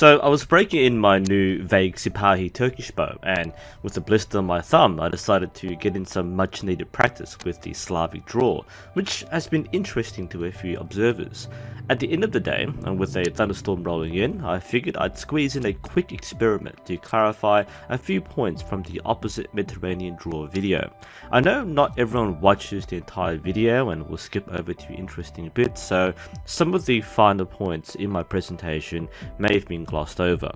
So I was breaking in my new Vegh Sipahi Turkish bow, and with a blister on my thumb I decided to get in some much needed practice with the Slavic draw, which has been interesting to a few observers. At the end of the day, and with a thunderstorm rolling in, I figured I'd squeeze in a quick experiment to clarify a few points from the opposite Mediterranean draw video. I know not everyone watches the entire video and will skip over to interesting bits, so some of the finer points in my presentation may have been glossed over.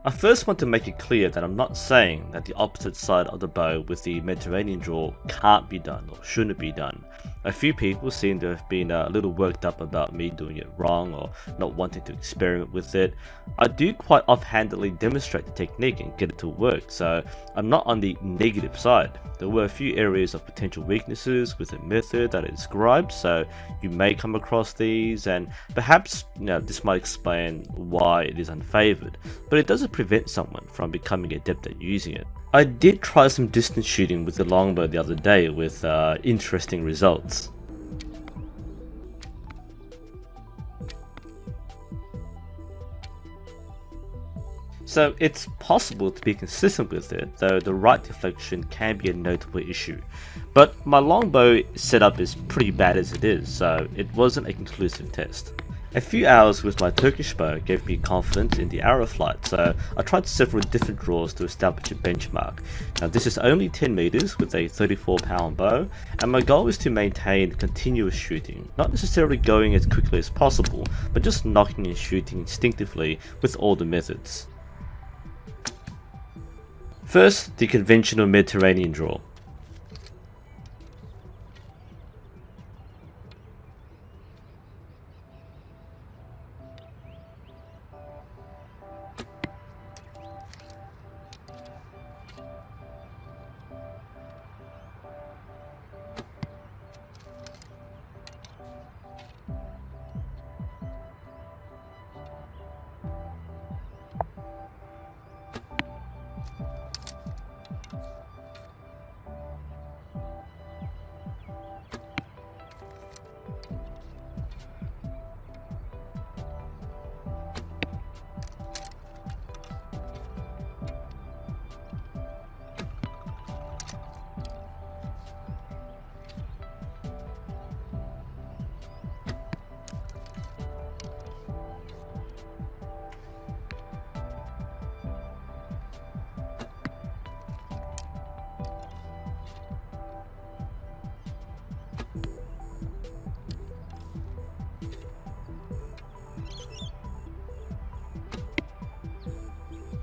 I first want to make it clear that I'm not saying that the opposite side of the bow with the Mediterranean draw can't be done or shouldn't be done. A few people seem to have been a little worked up about me doing it wrong or not wanting to experiment with it. I do quite offhandedly demonstrate the technique and get it to work, so I'm not on the negative side. There were a few areas of potential weaknesses with the method that I described, so you may come across these, and perhaps this might explain why it is unfavored, but it doesn't prevent someone from becoming adept at using it. I did try some distance shooting with the longbow the other day with interesting results. So it's possible to be consistent with it, though the right deflection can be a notable issue. But my longbow setup is pretty bad as it is, so it wasn't a conclusive test. A few hours with my Turkish bow gave me confidence in the arrow flight, so I tried several different draws to establish a benchmark. Now this is only 10 meters with a 34-pound bow, and my goal is to maintain continuous shooting, not necessarily going as quickly as possible, but just knocking and shooting instinctively with all the methods. First, the conventional Mediterranean draw.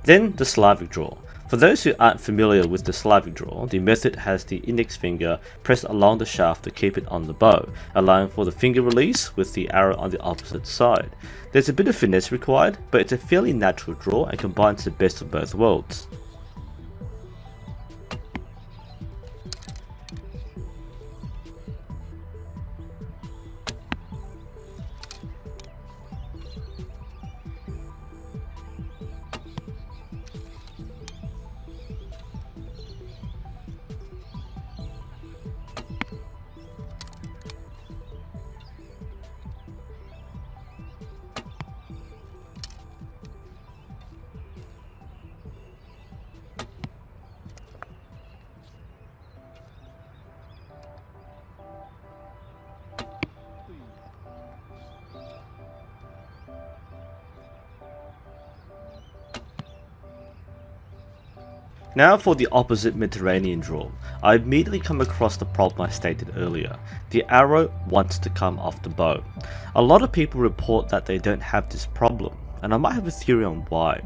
Then the Slavic draw. For those who aren't familiar with the Slavic draw, the method has the index finger pressed along the shaft to keep it on the bow, allowing for the finger release with the arrow on the opposite side. There's a bit of finesse required, but it's a fairly natural draw and combines the best of both worlds. Now for the opposite Mediterranean draw. I immediately come across the problem I stated earlier. The arrow wants to come off the bow. A lot of people report that they don't have this problem, and I might have a theory on why.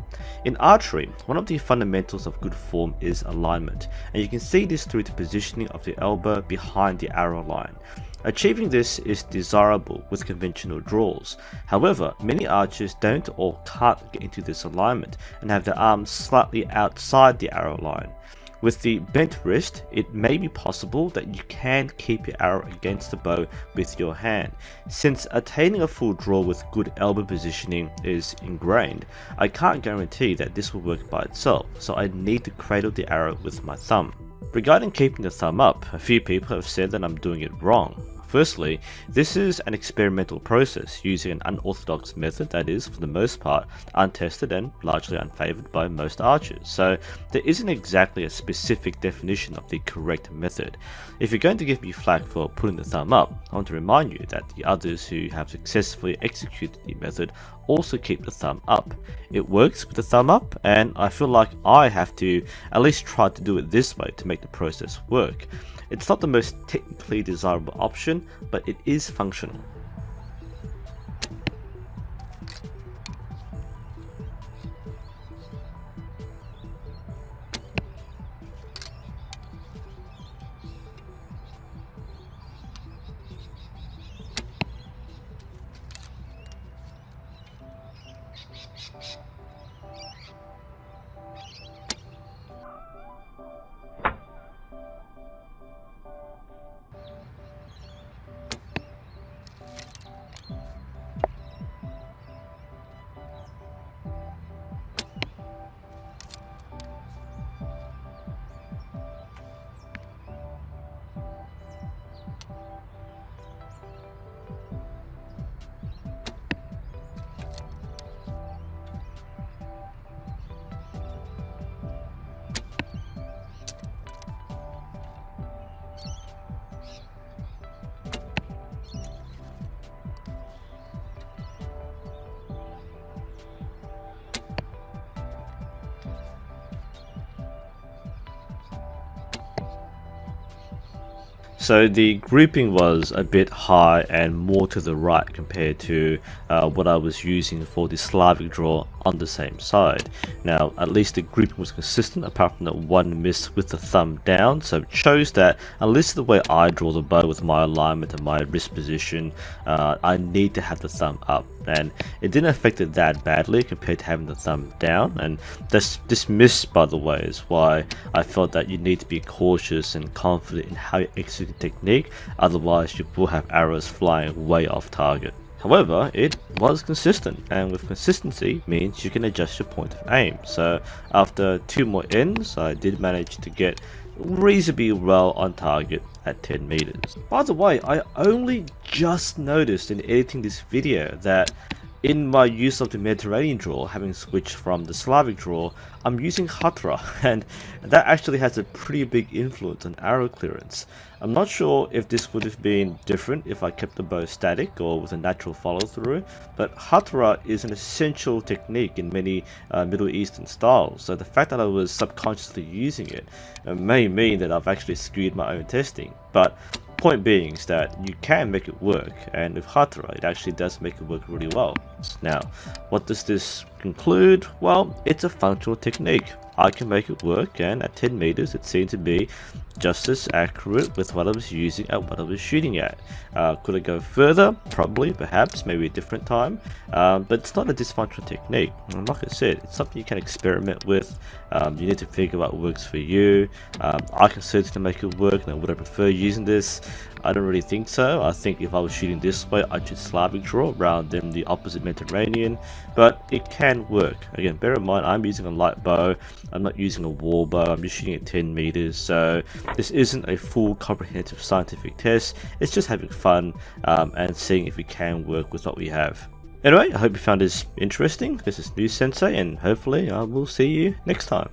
In archery, one of the fundamentals of good form is alignment, and you can see this through the positioning of the elbow behind the arrow line. Achieving this is desirable with conventional draws. However, many archers don't or can't get into this alignment and have their arms slightly outside the arrow line. With the bent wrist, it may be possible that you can keep your arrow against the bow with your hand. Since attaining a full draw with good elbow positioning is ingrained, I can't guarantee that this will work by itself, so I need to cradle the arrow with my thumb. Regarding keeping the thumb up, a few people have said that I'm doing it wrong. Firstly, this is an experimental process using an unorthodox method that is, for the most part, untested and largely unfavored by most archers, so there isn't exactly a specific definition of the correct method. If you're going to give me flack for putting the thumb up, I want to remind you that the others who have successfully executed the method also keep the thumb up. It works with the thumb up, and I feel like I have to at least try to do it this way to make the process work. It's not the most technically desirable option, but it is functional. So the grouping was a bit high and more to the right compared to what I was using for the Slavic draw on the same side. Now, at least the grouping was consistent apart from that one miss with the thumb down, so it shows that at least the way I draw the bow with my alignment and my wrist position, I need to have the thumb up, and it didn't affect it that badly compared to having the thumb down. And this miss, by the way, is why I felt that you need to be cautious and confident in how you execute the technique, otherwise you will have arrows flying way off target. However, it was consistent, and with consistency means you can adjust your point of aim. So after 2 more ends, I did manage to get reasonably well on target at 10 meters. By the way, I only just noticed in editing this video that in my use of the Mediterranean draw, having switched from the Slavic draw, I'm using Hatra, and that actually has a pretty big influence on arrow clearance. I'm not sure if this would have been different if I kept the bow static or with a natural follow through, but Hatra is an essential technique in many Middle Eastern styles, so the fact that I was subconsciously using it may mean that I've actually skewed my own testing. But point being is that you can make it work, and with Hatra it actually does make it work really well. Now, what does this conclude? Well, it's a functional technique. I can make it work, and at 10 meters it seemed to be just as accurate with what I was using at what I was shooting at. Could I go further? Probably, perhaps, maybe a different time, but it's not a dysfunctional technique. And like I said, it's something you can experiment with. You need to figure out what works for you. I can certainly make it work. Now, would I prefer using this? I don't really think so. I think if I was shooting this way, I'd choose Slavic draw rather than the opposite Mediterranean, but it can work. Again, bear in mind, I'm using a light bow. I'm not using a wall bow. I'm just shooting at 10 meters, so this isn't a full comprehensive scientific test. It's just having fun and seeing if we can work with what we have. Anyway, I hope you found this interesting. This is NUSensei, and hopefully I will see you next time.